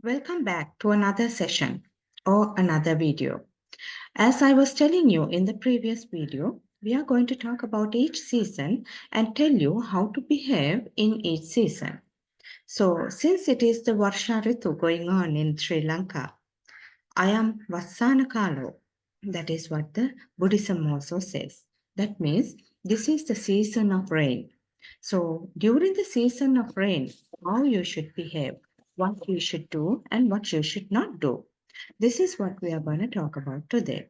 Welcome back to another session or another video. As I was telling you in the previous video, we are going to talk about each season and tell you how to behave in each season. So, since it is the Varsha Ritu going on in Sri Lanka, I am Vassana Kalo. That is what the Buddhism also says. That means this is the season of rain. So during the season of rain, how you should behave, what you should do, and what you should not do. This is what we are going to talk about today.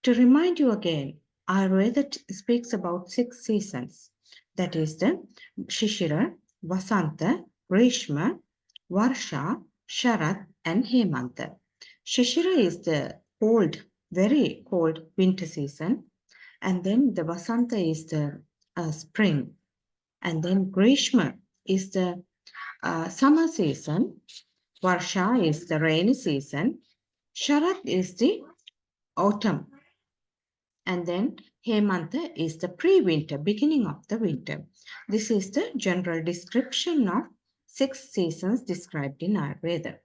To remind you again, Ayurveda speaks about 6 seasons. That is the Shishira, Vasanta, Grishma, Varsha, Sharat, and Hemanta. Shishira is the cold, very cold winter season, and then the Vasanta is the spring, and then Grishma is the summer season, Varsha is the rainy season, Sharat is the autumn, and then Hemanta is the pre-winter, beginning of the winter. This is the general description of 6 seasons described in Ayurveda.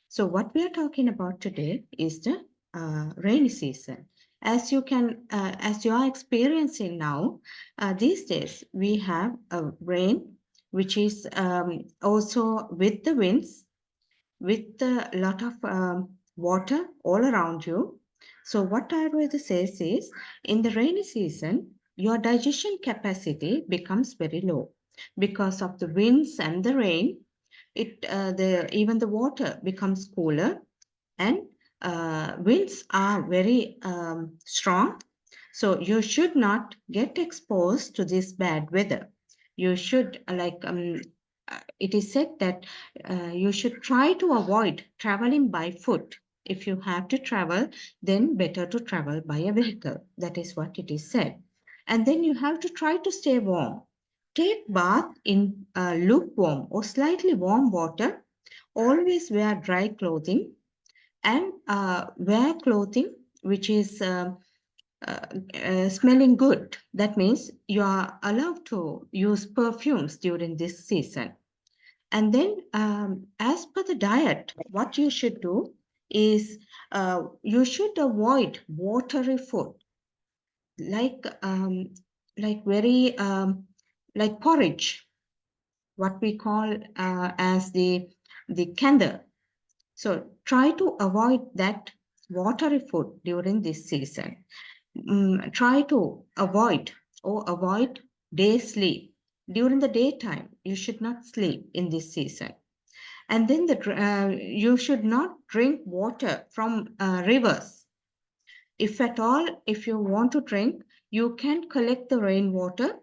So what we are talking about today is the rainy season. As you are experiencing now, these days we have a rain, which is also with the winds, with a lot of water all around you. So what Ayurveda says is, in the rainy season, your digestion capacity becomes very low because of the winds and the rain. The even the water becomes cooler, and winds are very strong. So you should not get exposed to this bad weather. You should it is said that you should try to avoid traveling by foot. If you have to travel, then better to travel by a vehicle. That is what it is said. And then you have to try to stay warm. Take bath in lukewarm or slightly warm water. Always wear dry clothing, and wear clothing which is smelling good. That means you are allowed to use perfumes during this season. And then, as per the diet, what you should do is you should avoid watery food, like very like porridge, what we call as the kanda. So try to avoid that watery food during this season. Try to avoid day sleep. During the daytime, you should not sleep in this season. And then you should not drink water from rivers. If at all, if you want to drink, you can collect the rainwater,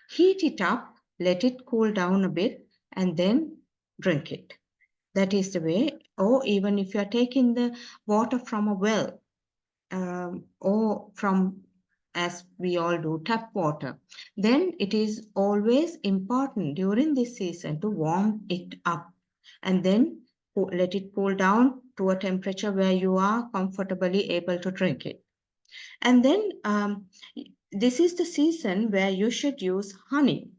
heat it up, let it cool down a bit, and then drink it. That is the way. Or even if you are taking the water from a well, or from, as we all do, tap water, then it is always important during this season to warm it up and then let it cool down to a temperature where you are comfortably able to drink it. And then this is the season where you should use honey,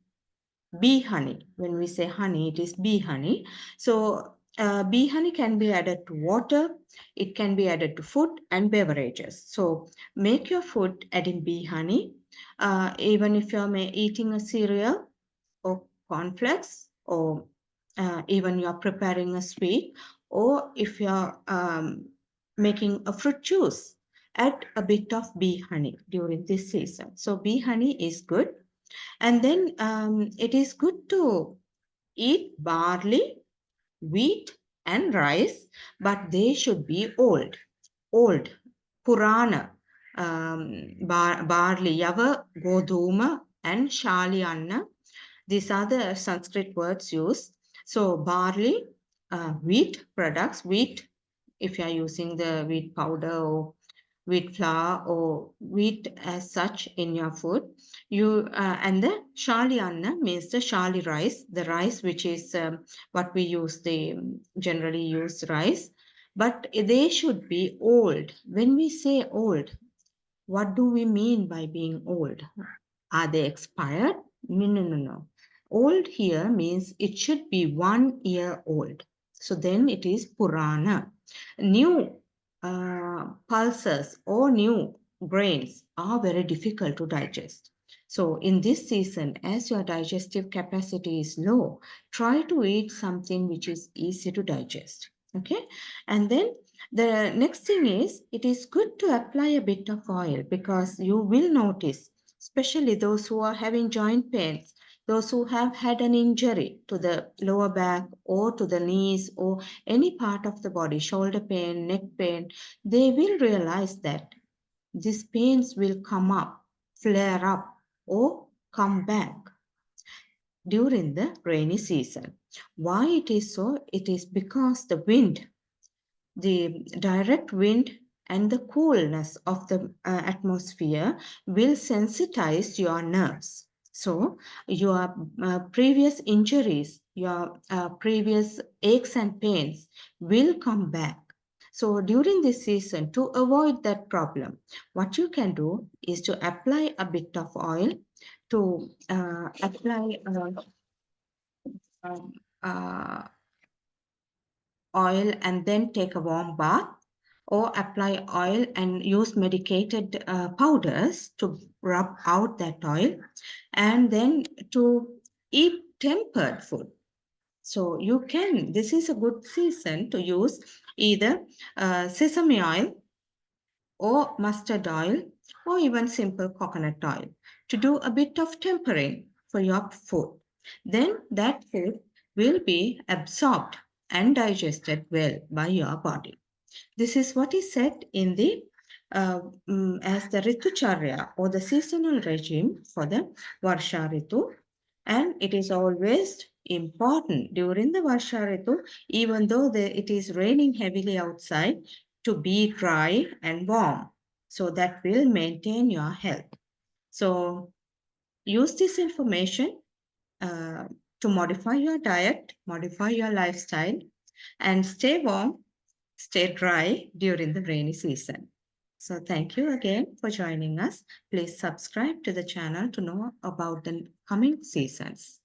bee honey. When we say honey, it is bee honey. So bee honey can be added to water, it can be added to food and beverages. So make your food adding bee honey. Even if you're eating a cereal or cornflakes, or even you're preparing a sweet, or if you're making a fruit juice, add a bit of bee honey during this season. So bee honey is good. And then it is good to eat barley, wheat, and rice, but they should be old, Purana, barley, Yava, Goduma, and Shali Anna. These are the Sanskrit words used. So barley, wheat products, wheat, if you are using the wheat powder or wheat flour or wheat as such in your food. And the shali anna means the shali rice, the rice which is what we use, the generally use rice, but they should be old. When we say old, what do we mean by being old? Are they expired? No, no, no, no. Old here means it should be 1 year old. So then it is Purana. New pulses or new grains are very difficult to digest. So in this season, as your digestive capacity is low, try to eat something which is easy to digest. Okay. And then the next thing is it is good to apply a bit of oil, because you will notice, especially those who are having joint pains, those who have had an injury to the lower back or to the knees or any part of the body, shoulder pain, neck pain, they will realize that these pains will come up, flare up, or come back during the rainy season. Why it is so? It is because the direct wind and the coolness of the atmosphere will sensitize your nerves. So, your previous injuries, your previous aches and pains will come back. So, during this season, to avoid that problem, what you can do is to apply a bit of oil, to apply um, uh, oil and then take a warm bath, or apply oil and use medicated powders to rub out that oil, and then to eat tempered food. So you can, this is a good season to use either sesame oil or mustard oil or even simple coconut oil to do a bit of tempering for your food. Then that food will be absorbed and digested well by your body. This is what is said in the as the Ritucharya or the seasonal regime for the Varsha Ritu, and it is always important during the Varsha Ritu, even though it is raining heavily outside, to be dry and warm. So that will maintain your health. So use this information uh, to modify your diet, modify your lifestyle, and stay warm, stay dry during the rainy season. So thank you again for joining us. Please subscribe to the channel to know about the coming seasons.